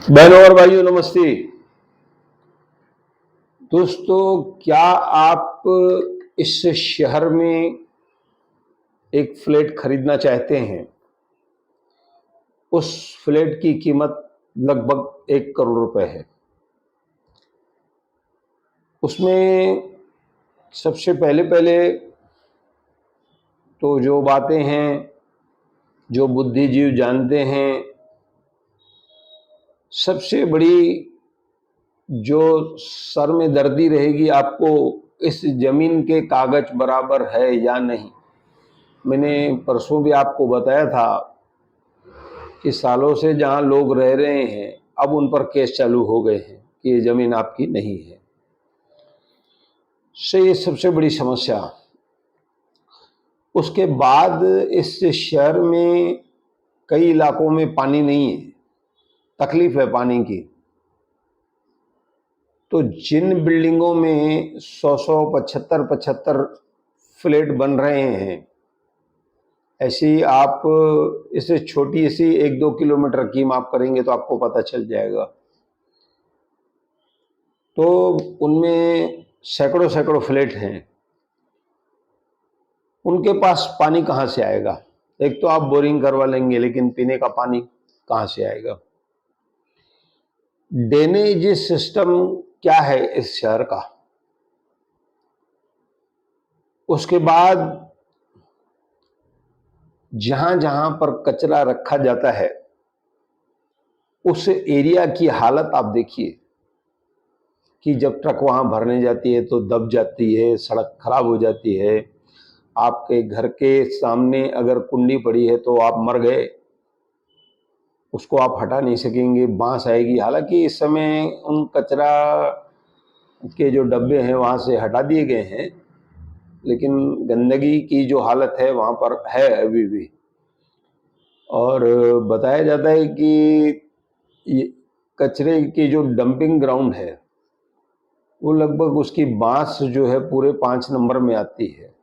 बहनों और भाइयों नमस्ते। दोस्तों, क्या आप इस शहर में एक फ्लैट खरीदना चाहते हैं? उस फ्लैट की कीमत लगभग 1 करोड़ रुपए है। उसमें सबसे पहले पहले तो जो बातें हैं, जो बुद्धिजीव जानते हैं, सबसे बड़ी जो सर में दर्दी रहेगी आपको, इस जमीन के कागज बराबर है या नहीं। मैंने परसों भी आपको बताया था कि सालों से जहां लोग रह रहे हैं अब उन पर केस चालू हो गए हैं कि ये जमीन आपकी नहीं है। ये सबसे बड़ी समस्या। उसके बाद इस शहर में कई इलाकों में पानी नहीं है, तकलीफ है पानी की। तो जिन बिल्डिंगों में 100 75 फ्लैट बन रहे हैं, ऐसी आप इसे छोटी सी 1-2 किलोमीटर की माप करेंगे तो आपको पता चल जाएगा। तो उनमें सैकड़ों सैकड़ों फ्लैट हैं। उनके पास पानी कहाँ से आएगा? एक तो आप बोरिंग करवा लेंगे, लेकिन पीने का पानी कहाँ से आएगा? ड्रेनेज सिस्टम क्या है इस शहर का? उसके बाद जहां जहां पर कचरा रखा जाता है उस एरिया की हालत आप देखिए कि जब ट्रक वहां भरने जाती है तो दब जाती है, सड़क खराब हो जाती है। आपके घर के सामने अगर कुंडी पड़ी है तो आप मर गए, उसको आप हटा नहीं सकेंगे, बांस आएगी। हालांकि इस समय उन कचरा के जो डब्बे हैं वहां से हटा दिए गए हैं, लेकिन गंदगी की जो हालत है वहां पर है अभी भी। और बताया जाता है कि ये कचरे की जो डंपिंग ग्राउंड है वो लगभग उसकी बांस जो है पूरे 5 नंबर में आती है।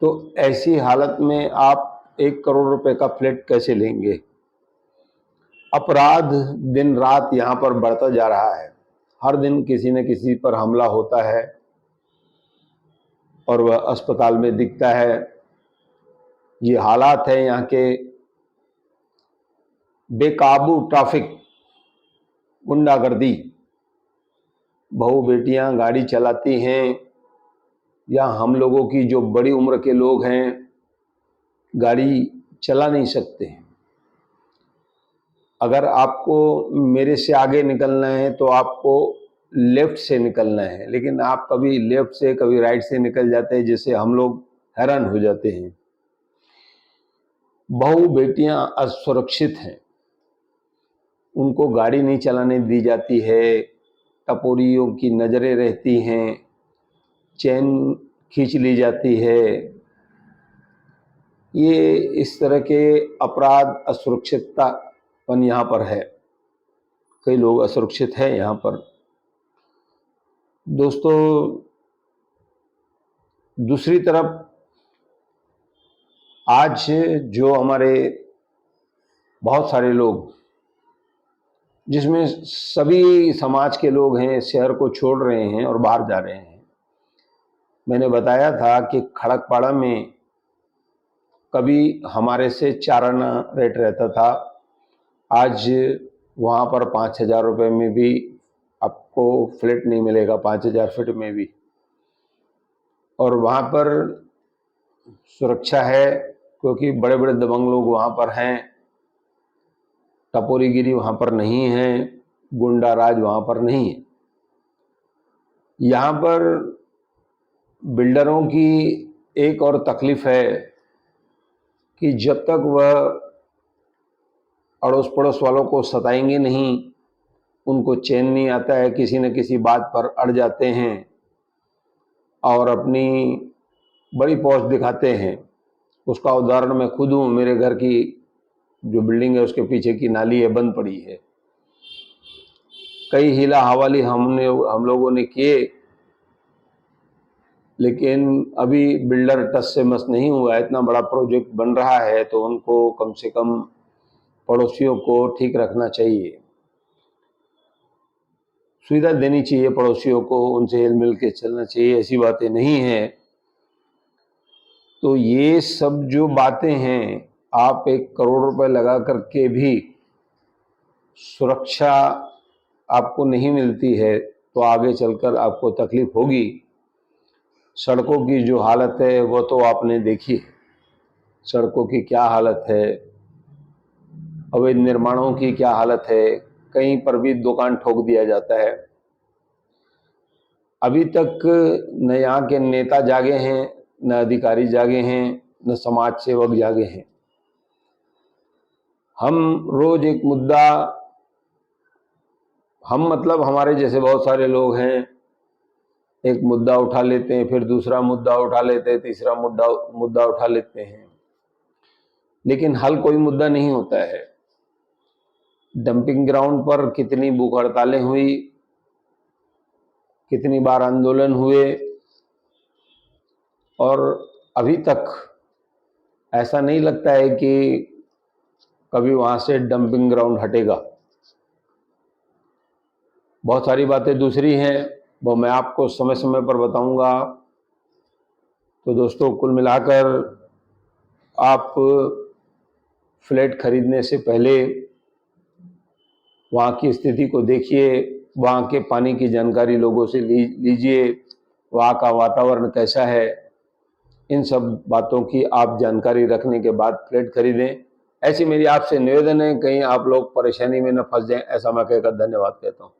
तो ऐसी हालत में आप 1 करोड़ रुपए का फ्लैट कैसे लेंगे? अपराध दिन रात यहाँ पर बढ़ता जा रहा है। हर दिन किसी न किसी पर हमला होता है और वह अस्पताल में दिखता है। ये हालात है यहाँ के। बेकाबू ट्रैफिक, गुंडागर्दी, बहू बेटियां गाड़ी चलाती हैं या हम लोगों की जो बड़ी उम्र के लोग हैं गाड़ी चला नहीं सकते हैं। अगर आपको मेरे से आगे निकलना है तो आपको लेफ्ट से निकलना है, लेकिन आप कभी लेफ्ट से कभी राइट से निकल जाते हैं, जिससे हम लोग हैरान हो जाते हैं। बहू बेटियां असुरक्षित हैं, उनको गाड़ी नहीं चलाने दी जाती है, टपोरियों की नज़रें रहती हैं, चैन खींच ली जाती है। ये इस तरह के अपराध, असुरक्षिततापन यहाँ पर है। कई लोग असुरक्षित हैं यहाँ पर। दोस्तों, दूसरी तरफ आज जो हमारे बहुत सारे लोग, जिसमें सभी समाज के लोग हैं, शहर को छोड़ रहे हैं और बाहर जा रहे हैं। मैंने बताया था कि खड़कपाड़ा में कभी हमारे से 4 आना रेट रहता था, आज वहाँ पर 5,000 रुपये में भी आपको फ्लैट नहीं मिलेगा, 5,000 फीट में भी। और वहाँ पर सुरक्षा है क्योंकि बड़े बड़े दबंग लोग वहाँ पर हैं, टपोरीगिरी वहाँ पर नहीं है, गुंडा राज वहाँ पर नहीं है। यहाँ पर बिल्डरों की एक और तकलीफ है कि जब तक वह अड़ोस पड़ोस वालों को सताएंगे नहीं, उनको चैन नहीं आता है, किसी न किसी बात पर अड़ जाते हैं और अपनी बड़ी पौष दिखाते हैं। उसका उदाहरण मैं खुद हूँ। मेरे घर की जो बिल्डिंग है उसके पीछे की नाली है, बंद पड़ी है। कई हीला हवाली हम लोगों ने किए, लेकिन अभी बिल्डर टस से मस नहीं हुआ। इतना बड़ा प्रोजेक्ट बन रहा है तो उनको कम से कम पड़ोसियों को ठीक रखना चाहिए। सुविधा देनी चाहिए पड़ोसियों को, उनसे हिल मिल के चलना चाहिए, ऐसी बातें नहीं हैं। तो ये सब जो बातें हैं, आप 1 करोड़ रुपए लगा करके भी सुरक्षा आपको नहीं मिलती है तो आगे चलकर आपको तकलीफ होगी। सड़कों की जो हालत है वो तो आपने देखी, सड़कों की क्या हालत है, अवैध निर्माणों की क्या हालत है, कहीं पर भी दुकान ठोक दिया जाता है। अभी तक न यहाँ के नेता जागे हैं, न अधिकारी जागे हैं, न समाज सेवक जागे हैं। हम रोज एक मुद्दा, हम मतलब हमारे जैसे बहुत सारे लोग हैं, एक मुद्दा उठा लेते हैं, फिर दूसरा मुद्दा उठा लेते हैं, तीसरा मुद्दा उठा लेते हैं, लेकिन हल कोई मुद्दा नहीं होता है। डंपिंग ग्राउंड पर कितनी भूख हड़तालें हुई, कितनी बार आंदोलन हुए, और अभी तक ऐसा नहीं लगता है कि कभी वहां से डंपिंग ग्राउंड हटेगा। बहुत सारी बातें दूसरी हैं, वो मैं आपको समय समय पर बताऊंगा। तो दोस्तों, कुल मिलाकर आप फ्लैट खरीदने से पहले वहाँ की स्थिति को देखिए, वहाँ के पानी की जानकारी लोगों से लीजिए, वहाँ का वातावरण कैसा है, इन सब बातों की आप जानकारी रखने के बाद फ्लैट खरीदें। ऐसी मेरी आपसे निवेदन है, कहीं आप लोग परेशानी में न फंस जाएं, ऐसा मैं कहकर धन्यवाद कहता हूँ।